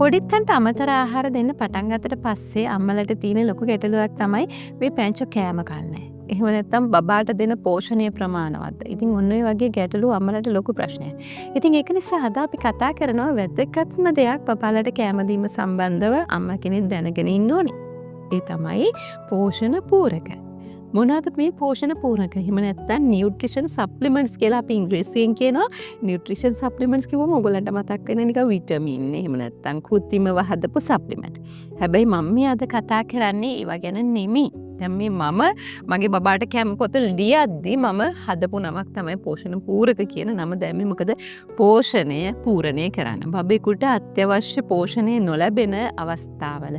පොඩිත්තන්ට අමතර ආහාර දෙන්න පටන් ගත්තට පස්සේ අම්මලට තියෙන ලොකු ගැටලුවක් තමයි මේ පැංචෝ කෑම කන්නේ. එහෙම නැත්නම් බබාට දෙන පෝෂණීය ප්‍රමාණවත්. ඉතින් ඔන්න ඔය වගේ ගැටලු අම්මලට ලොකු ප්‍රශ්නයක්. ඉතින් ඒක නිසා අද අපි කතා කරනවා වැදගත්ම දෙයක් බබාලට කෑම දීම සම්බන්ධව අම්මා කෙනෙක් දැනගෙන ඉන්න ඕනේ. ඒ තමයි පෝෂණ පූරක. මොනවද මේ පෝෂණ පූරක? එහෙම නැත්නම් නියුට්‍රිෂන් සප්ලිමන්ට්ස් කියලා අපි ඉංග්‍රීසියෙන් කියනවා. නියුට්‍රිෂන් සප්ලිමන්ට්ස් කිව්වම ඔයගලන්ට මතක් වෙන නිකන් විටමින් එහෙම නැත්නම් කෘත්‍රිමව හදපු සප්ලිමන්ට්. හැබැයි මම මේ අද කතා කරන්නේ ඒවා ගැන නෙමෙයි. දැන් මේ මගේ බබාට කැම පොත ලියද්දි මම හදපු නමක් තමයි පෝෂණ පූරක කියන නම දැම්මේ. මොකද පෝෂණය පූරණය කරන්න. බබෙකුට අත්‍යවශ්‍ය පෝෂණය නොලැබෙන අවස්ථාවල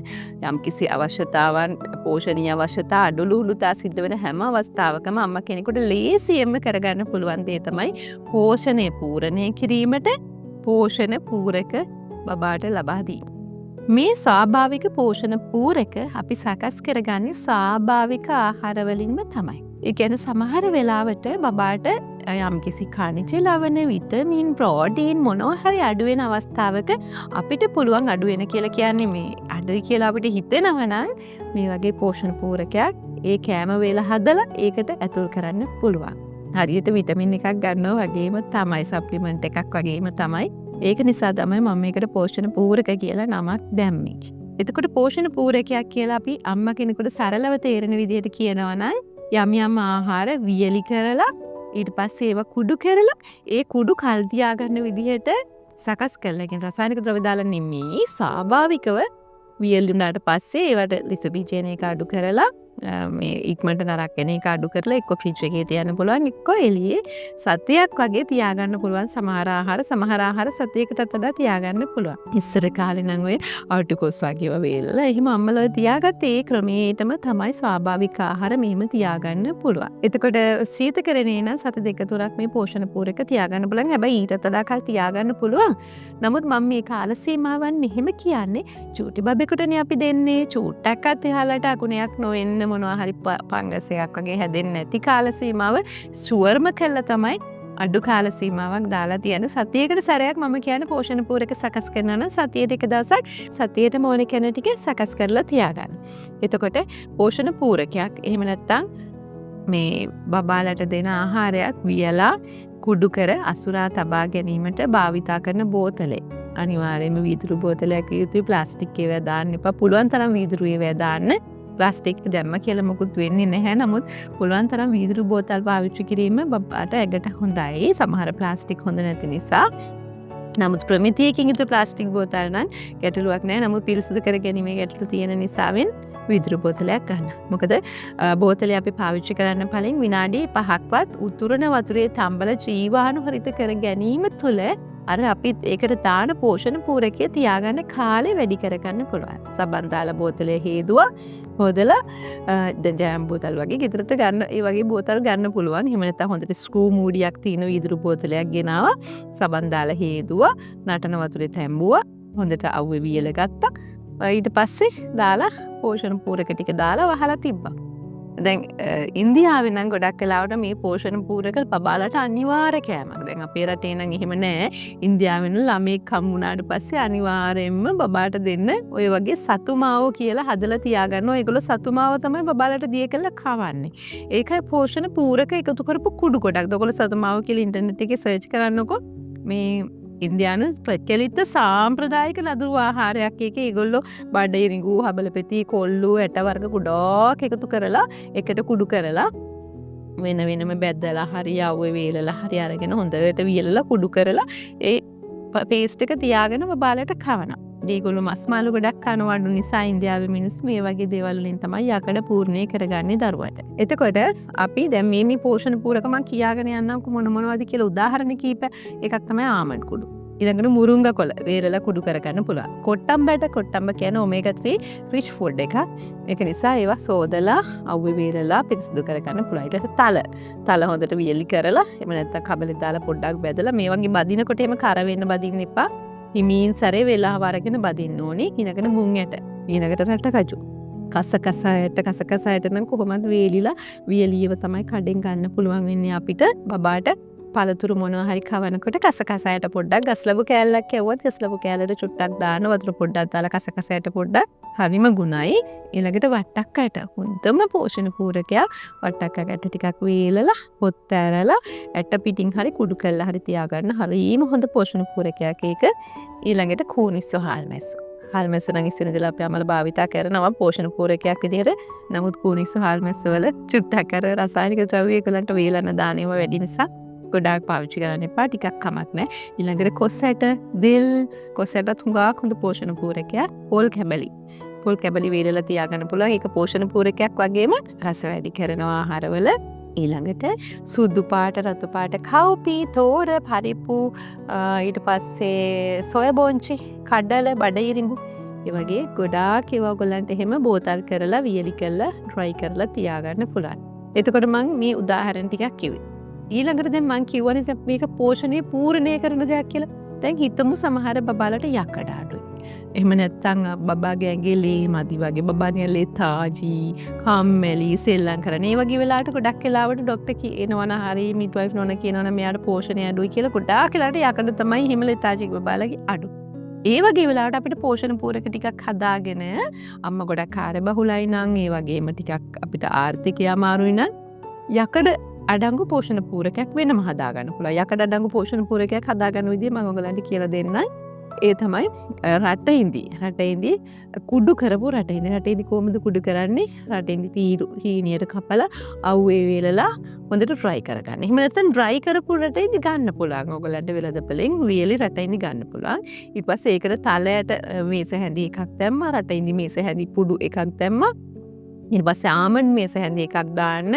යම්කිසි අවශ්‍යතාවන් පෝෂණීය අවශ්‍යතා අඩලුහුලුතා සිද්ධ වෙන හැම අවස්ථාවකම අම්මා කෙනෙකුට ලේසියෙන්ම කරගන්න පුළුවන් දේ තමයි පෝෂණය පූරණය කිරීමට පෝෂණ පූරක බබාට ලබා දීම. මේ ස්වාභාවික පෝෂණ පූරක අපි සකස් කරගන්නේ ස්වාභාවික ආහාරවලින්ම තමයි. ඒ කියන්නේ සමහර වෙලාවට බබාට යම්කිසි khනිජ ලවණ විටමින් ප්‍රෝටීන් මොනවා හරි අඩු වෙන අවස්ථාවක අපිට පුළුවන් අඩු වෙන කියලා කියන්නේ මේ අඩුයි කියලා අපිට හිතෙනවා නම් මේ වගේ පෝෂණ පූරකයක් ඒ කෑම වේල හදලා ඒකට ඇතුල් කරන්න පුළුවන්. හරියට විටමින් එකක් ගන්නවා වගේම තමයි සප්ලිමන්ට් එකක් වගේම තමයි. ඒක නිසා තමයි මම මේකට පෝෂණ පූරක කියලා නමක් දැම්මේ. එතකොට පෝෂණ පූරකයක් කියලා අපි අම්මා කෙනෙකුට සරලව තේරෙන විදිහට කියනවා නම් යම් යම් ආහාර වියලි කරලා ඊට පස්සේ ඒවා කුඩු කරලා ඒ කුඩු කල් තියා ගන්න විදිහට සකස් කරලා කියන රසායනික ද්‍රව්‍ය දාලා නෙමෙයි ස්වාභාවිකව වියලි වුණාට පස්සේ ඒවට ලිසබීජන එක අඩු කරලා මේ ඉක්මනට නරක් වෙන එක අඩු කරලා එක්ක ෆ්‍රිජ් එකේ තියන්න පුළුවන් එක්ක එළියේ සතියක් වගේ තියාගන්න පුළුවන්. සමහර ආහාර සතියකටත් වඩා තියාගන්න පුළුවන්. ඉස්සර කාලේ නම් ඔය ආටිකෝස් වගේව වේලලා එහෙම අම්මලා තියාගත්තේ ඒ ක්‍රමයටම තමයි ස්වාභාවික ආහාර මෙහෙම තියාගන්න පුළුවන්. එතකොට ශීතකරණේ නම් සති දෙක තුනක් මේ පෝෂණ පූරක තියාගන්න පුළුවන්. හැබැයි ඊටත් වඩා කල් තියාගන්න පුළුවන්. නමුත් මම මේ කාල සීමාවන් මෙහෙම කියන්නේ චූටි බබෙකුටනේ අපි දෙන්නේ. චූට්ටක්වත් එහාලට අකුණයක් නොවෙන්න මොනවා හරි පංගසයක් වගේ හැදෙන්නේ නැති කාල සීමාව ෂුවර්ම කළා තමයි අඩු කාල සීමාවක් දාලා තියෙන. සතියකට සැරයක් මම කියන්නේ පෝෂණ පූරක සකස් කරනවා නම් සතියට එක දවසක් සතියේටම ඕනේ කෙන ටික සකස් කරලා තියාගන්න. එතකොට පෝෂණ පූරකයක් එහෙම නැත්නම් මේ බබාලට දෙන ආහාරයක් වියලා කුඩු කර අසුරා තබා ගැනීමට භාවිතා කරන බෝතලේ අනිවාර්යයෙන්ම වීදුරු බෝතලයක් විය යුතුයි. ප්ලාස්ටික් ඒවා දාන්න එපා. පුළුවන් තරම් වීදුරු ඒවා දාන්න. ප්ලාස්ටික් දැම්ම කියලා මොකුත් වෙන්නේ නැහැ. නමුත් පුළුවන් තරම් වීදුරු බෝතල් පාවිච්චි කිරීම බබාට ඇඟට හොඳයි. සමහර ප්ලාස්ටික් හොඳ නැති නිසා. නමුත් ප්‍රමිතියකින් යුතු ප්ලාස්ටික් බෝතල් නම් ගැටලුවක් නැහැ. නමුත් පිරිසිදු කර ගැනීමේ ගැටලු තියෙන නිසාවෙන් වීදුරු බෝතලයක් ගන්න. මොකද බෝතලේ අපි පාවිච්චි කරන්න කලින් විනාඩි 5ක්වත් උතුරන වතුරේ තම්බල ජීවාණුහරිත කර ගැනීම තුළ අර අපිත් ඒකට දාන පෝෂණ පූරකයේ තියාගන්න කාලේ වැඩි කරගන්න පුළුවන්. සබන් දාලා බෝතලේ හේදුවා හොදලා දැන් ජෑම් බෝතල් වගේ ගෙදරට ගන්න ඒ වගේ බෝතල් ගන්න පුළුවන්. එහෙම නැත්නම් හොඳට ස්ක්‍රූ මූඩියක් තියෙන වීදුරු බෝතලයක් ගෙනාවා. සබන් දාලා හේදුවා. නටන වතුරේ තැම්බුවා. හොඳට අවුවේ වියලා ගත්තා. ඊට පස්සේ දාලා පෝෂණ පූරක ටික දාලා වහලා තිබ්බා. දැන් ඉන්දියාවේ නම් ගොඩක් වෙලාවට මේ පෝෂණ පූරක බබාලට අනිවාර්ය කෑමක්. දැන් අපේ රටේ නම් එහෙම නෑ. ඉන්දියාවෙන් ළමෙක් හම්බුනාට පස්සේ අනිවාර්යයෙන්ම බබාට දෙන්න ඔය වගේ සතුමාව කියලා හදලා තියාගන්නවා. ඒගොල්ලෝ සතුමාව තමයි බබාලට දිය කරලා කවන්නේ. ඒකයි පෝෂණ පූරක එකතු කරපු කුඩු කොටක්. ඔයගොල්ලෝ සතුමාව කියලා ඉන්ටර්නෙට් එකේ සර්ච් කරන්නකෝ. මේ ඉන්දියානු ප්‍රචලිත සාම්ප්‍රදායික ලදරු ආහාරයක්. එක ඒගොල්ලෝ බඩ ඉරිඟු හබලපෙති කොල්ලු ඇට වර්ග ගොඩක් එකතු කරලා එකට කුඩු කරලා වෙන වෙනම බැද්දලා හරි යවුවේ වේලලා හරි අරගෙන හොඳට වියලලා කුඩු කරලා ඒ පේස්ට් එක තියාගෙන බබාලට කවනවා. ඒගොල්ලෝ මස් මාළු ගොඩක් කනවා අඩු නිසා ඉන්දියාවේ මිනිස්සු මේ වගේ දේවල් වලින් තමයි යකඩ පූර්ණේ කරගන්නේ දරුවට. එතකොට අපි දැන් මේ පෝෂණ පූරක මම කියාගෙන යන්නම් මොනවද කියලා උදාහරණ කීප එකක් තමයි ආමන්ඩ් කුඩු. ඊළඟට මුරුංග කොළ වේලලා කුඩු කරගන්න පුළුවන්. කොට්ටම්බ කියන්නේ ඔමේගා 3 රිච් ෆුඩ් එකක්. ඒක නිසා ඒවා සෝදලා අවුවේ වේලලා පිරිසිදු කරගන්න පුළුවන්. ඊට පස්සේ තල හොඳට වියලි කරලා එහෙම නැත්නම් කබලේ දාලා පොඩ්ඩක් බැදලා මේ වගේ බදිනකොට එහෙම කර වෙන්න බදින්න එපා. හිමින් සැරේ වෙලාව අරගෙන බදින්න ඕනේ. ඊළඟට මුං ඇට. ඊළඟට රටකජු. කසකසයට නම් කොහොමද වේලිලා වියලියව තමයි කඩෙන් ගන්න පුළුවන් වෙන්නේ අපිට බබාට පළතුරු මොනවා හරි කවනකොට කසකසයට පොඩ්ඩක් ගස්ලබු කෑල්ලක් කැවුවත් ගස්ලබු කෑල්ලට චුට්ටක් දාන්න වතුර පොඩ්ඩක් දාලා කසකසයට පොඩ්ඩක් හරිම ගුණයි. ඊළඟට වට්ටක්කයට හොඳම පෝෂණ පූරකයක් වට්ටක්කයට ටිකක් වේලලා පොත් ඇරලා ඇට පිටින් හරි කුඩු කරලා හරි තියාගන්න හරිම හොඳ පෝෂණ පූරකයක් ඒක. ඊළඟට කූනිස්සෝ හාල්මැස්සෝ. හාල්මැස්සෝ නම් ඉස්සර ඉඳලා අපි අමල භාවිතා කරනවා පෝෂණ පූරකයක් විදිහට. නමුත් කූනිස්සෝ හාල්මැස්සෝ වල චුට්ටක් අර රසායනික ද්‍රව්‍ය ඒකලන්ට වේලන දාන ඒවා වැඩි නිසා ගොඩාක් පාවිච්චි කරන්න එපා. ටිකක් කමක් නැහැ. ඊළඟට කොස්සැට, දිල් කොස්සැටත් හුඟක් හොඳ පෝෂණ පූරකයක්. පොල් කැබලි. පොල් කැබලි වේලලා තියාගන්න පුළුවන්. ඒක පෝෂණ පූරකයක් වගේම රස වැඩි කරන ආහාරවල. ඊළඟට සුදු පාට, රතු පාට කව්පි, තෝර, පරිප්පු, ඊට පස්සේ සොය බෝංචි, කඩල, බඩිරිඟු ඒ වගේ ගොඩාක් ඒවා ඔයගොල්ලන්ට එහෙම බෝතල් කරලා, වියලි කරලා, ඩ්‍රයි කරලා තියාගන්න පුළුවන්. එතකොට මම මේ උදාහරණ ටිකක් කිව්වේ. ඊළඟට දැන් මම කියවනේ මේක පෝෂණය පූර්ණේ කරන දෙයක් කියලා. දැන් හිතමු සමහර බබාලට යකඩ අඩුයි. එහෙම නැත්නම් බබාගේ ඇඟේ ලේ මදි වගේ බබාගේ ලේ තාජී, කම්මැලි, සෙල්ලම් කරන. ඒ වගේ වෙලාවට ගොඩක් වෙලාවට ડોක්ටර් කියනවන හරි මිඩ්වයිෆ් නෝන කියනවන මෙයාට පෝෂණය අඩුයි කියලා ගොඩාක් වෙලාවට යකඩ තමයි හිම ලේ තාජී බබාලගේ අඩු. ඒ වගේ වෙලාවට අපිට පෝෂණ පූරක ටිකක් හදාගෙන අම්මා ගොඩක් කාර්යබහුලයි නම් ඒ වගේම ටිකක් අපිට ආර්ථිකය අමාරුයි නම් යකඩ අඩංගු පෝෂණ පූරකයක් වෙනම හදාගන්න පුළුවන්. යකඩ අඩංගු පෝෂණ පූරකයක් හදාගන්න විදිය මම ඔයගලන්ට කියලා දෙන්නයි. ඒ තමයි රටඉඳි කුඩු කරපු රටඉඳි කොහොමද කුඩු කරන්නේ? රටඉඳි තීරු හීනියට කපලා අවුවේ වේලලා හොඳට ඩ්‍රයි කරගන්න. එහෙම නැත්නම් ඩ්‍රයි කරපු රටඉඳි ගන්න පුළුවන්. ඔයගලන්ට වෙලදපලෙන් වියලි රටඉඳි ගන්න පුළුවන්. ඊට පස්සේ ඒකට තලයට මේස හැඳි එකක් දැම්මා. රටඉඳි මේස හැඳි පුඩු එකක් දැම්මා. ඊට පස්සේ ආමන්ඩ් මේස හැඳි එකක් දාන්න.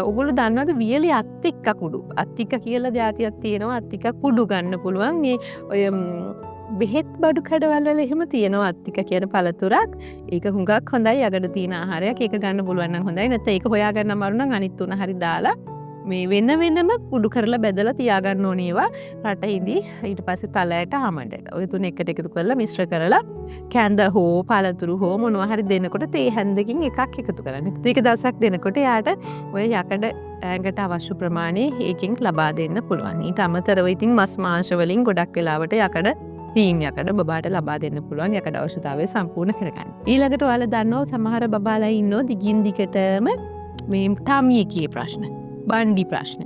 ඔයගොල්ලෝ දන්නවද වියලි අත්තික්ක කුඩු? අත්තික්ක කියලා જાතියක් තියෙනවා. අත්තික්ක කුඩු ගන්න පුළුවන්. මේ ඔය බෙහෙත් බඩු කඩවල් වල එහෙම තියෙනවා අත්තික කියන පළතුරක්. ඒක හුඟක් හොඳයි යකඩ තියෙන ආහාරයක්. ඒක ගන්න පුළුවන් නම් හොඳයි. නැත්නම් ඒක හොයාගන්න අමාරු නම් අනිත් තුන හරි දාලා මේ වෙනම කුඩු කරලා බෙදලා තියාගන්න ඕනේ ඒවා. රටඉඳි ඊට පස්සේ තලයට ආමණ්ඩට. ඔය තුන එකට එකතු කරලා මිශ්‍ර කරලා කැඳ හෝ පළතුරු හෝ මොනවා හරි දෙනකොට තේ හැන්දකින් එකක් එකතු කරන්න. ඒක දවසක් දෙනකොට යාට ඔය යකඩ ඇඟට අවශ්‍ය ප්‍රමාණය ඒකෙන් ලබා දෙන්න පුළුවන්. ඊට අමතරව ඉතින් මස් මාංශ වලින් ගොඩක් වෙලාවට යකඩ පීම් යකඩ බබාට ලබා දෙන්න පුළුවන් යකඩ අවශ්‍යතාවය සම්පූර්ණ කරගන්න. ඊළඟට ඔයාලා දන්නවා සමහර බබාලා ඉන්නෝ දිගින් දිගටම මේ ටමියේ ප්‍රශ්න, බණ්ඩි ප්‍රශ්න.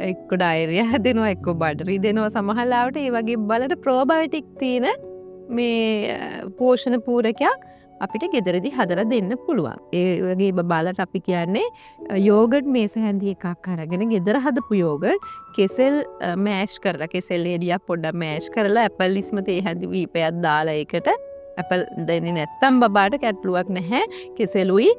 එක්ක ඩයරියා හැදෙනවා, එක්ක බඩරි දෙනවා සමහරවිට. ඒ වගේ බලට ප්‍රෝබයොටික් තියෙන මේ පෝෂණ පූරකයක් අපිට ගෙදරදී හදලා දෙන්න පුළුවන්. ඒ වගේ බබාලට අපි කියන්නේ යෝගට් මේස හැඳි එකක් අරගෙන ගෙදර හදපු යෝගට් කෙසෙල් මෑෂ් කරලා, කෙසෙල් එළියක් පොඩ්ඩක් මෑෂ් කරලා ඇපල් ඉස්ම තේ හැඳි වීපයක් දාලා ඒකට ඇපල් දෙන්නේ නැත්තම් බබාට කැටලුවක් නැහැ. කෙසෙලුයි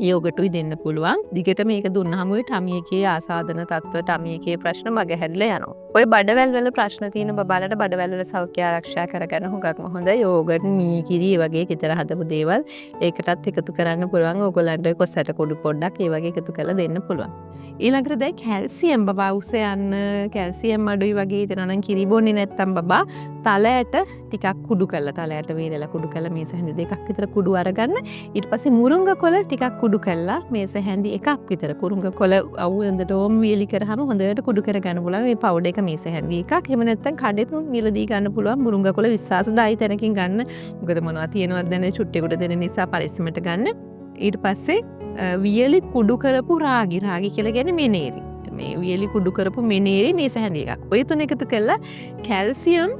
යෝගටුයි දෙන්න පුළුවන්. දිගට මේක දුන්නාම ඔය ටමි එකේ ආසාදන තත්ත්ව, ටමි එකේ ප්‍රශ්න මගහැරිලා යනවා. ඔය බඩවැල් වල ප්‍රශ්න තියෙන බබාලට බඩවැල් වල සෞඛ්‍ය ආරක්ෂා කරගන්න හුඟක්ම හොඳ යෝගට්, මී කිරි වගේ ගෙදර හදපු දේවල් ඒකටත් එකතු කරන්න පුළුවන්. ඕගොල්ලන්ට ඔය කොස්සට කුඩු පොඩ්ඩක් ඒ වගේ එකතු කරලා දෙන්න පුළුවන්. ඊළඟට දැන් කැල්සියම් බබා උස යන්න, කැල්සියම් අඩුයි වගේ හිතනවා නම් කිරි බොන්නේ නැත්තම් බබා තලයට ටිකක් කුඩු කරලා, තලයට වේලලා කුඩු කරලා මේස හැඳි දෙකක් විතර කුඩු අරගන්න. ඊට පස්සේ මුරුංග කොළ ටිකක් කුඩු කරලා මේස හැඳි එකක් විතර කුරුංග කොළ අවුවෙන්දට ඕම් වීලි කරාම හොඳට කුඩු කරගන්න පුළුවන්. මේ පවුඩර් එක මේස හැඳි එකක්. එහෙම නැත්නම් කඩේතුන් මිලදී ගන්න පුළුවන්. මුරුංග කොළ විශ්වාසදායි තැනකින් ගන්න. මොකද මොනවද තියෙනවද දැන චුට්ටෙකුට දෙන නිසා පරිස්සමට ගන්න. ඊට පස්සේ වියලි කුඩු කරපු රාගි කියලා කියන්නේ මෙනේරි. මේ වියලි කුඩු කරපු මෙනේරි මේස හැඳි එකක්. ඔය තුන එකතු කරලා කැල්සියම්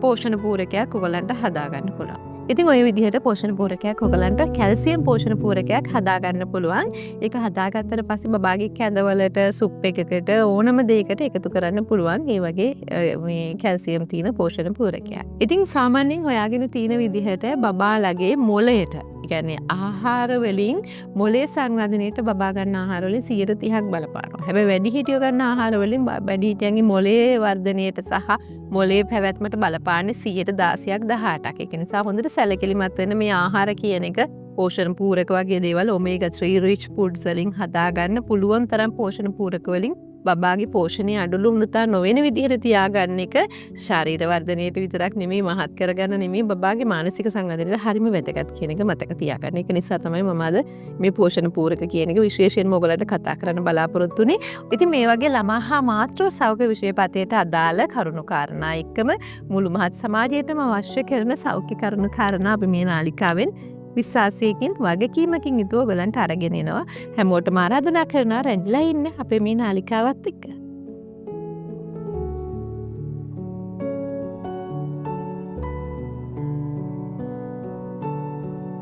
පෝෂණ පූරකයක් ඔයගලන්ට හදාගන්න පුළුවන්. ඉතින් ඔය විදිහට පෝෂණ පූරකයක් ඔයගලන්ට කැල්සියම් පෝෂණ පූරකයක් හදාගන්න පුළුවන්. ඒක හදාගත්තට පස්සේ බබාගේ කැඳවලට, සුප් එකකට, ඕනම දෙයකට එකතු කරන්න පුළුවන්. ඒ වගේ මේ කැල්සියම් තියෙන පෝෂණ පූරකයක්. ඉතින් සාමාන්‍යයෙන් හොයාගෙන තියෙන විදිහට බබාලගේ මොළයට, කියන්නේ ආහාර වලින් මොළේ සංවර්ධනයට බබා ගන්න ආහාර වලින් 30% බලපානවා. හැබැයි වැඩිහිටියෝ ගන්න ආහාර වලින් වැඩිහිටියන්ගේ මොළේ වර්ධනයට සහ මොළේ පැවැත්මට බලපාන්නේ 16%ක් 18ක්. ඒක නිසා හොඳට සැලකිලිමත් වෙන්න මේ ආහාර කියන එක පෝෂණ පූරක වගේ දේවල් omega 3 rich foods වලින් හදාගන්න පුළුවන් තරම් පෝෂණ පූරක වලින් බබාගේ පෝෂණය අඩුලු වුණුතා නොවන විදිහට තියාගන්න එක ශරීර වර්ධනයට විතරක් නෙමෙයි මහත් කරගන්න නෙමෙයි බබාගේ මානසික සංවර්ධනයට හරිම වැදගත් කියන එක මතක තියාගන්න. ඒක නිසා තමයි මම අද මේ පෝෂණ පූරක කියන එක විශේෂයෙන්ම ඔයගලන්ට කතා කරන්න බලාපොරොත්තු වෙන්නේ. ඉතින් මේ වගේ ළමා හා මාතෘ සෞඛ්‍ය විෂය පතේට අදාළ කරුණු කාරණා එක්කම මුළු මහත් සමාජයටම අවශ්‍ය කරන සෞඛ්‍ය කරුණු කාරණා අපි මේ නාලිකාවෙන් විශ්වාසයකින් වගකීමකින් යුතුව ඔයගලන්ට අරගෙන එනවා. හැමෝටම ආරාධනා කරනවා රැඳිලා ඉන්න අපේ මේ නාලිකාවත් එක්ක.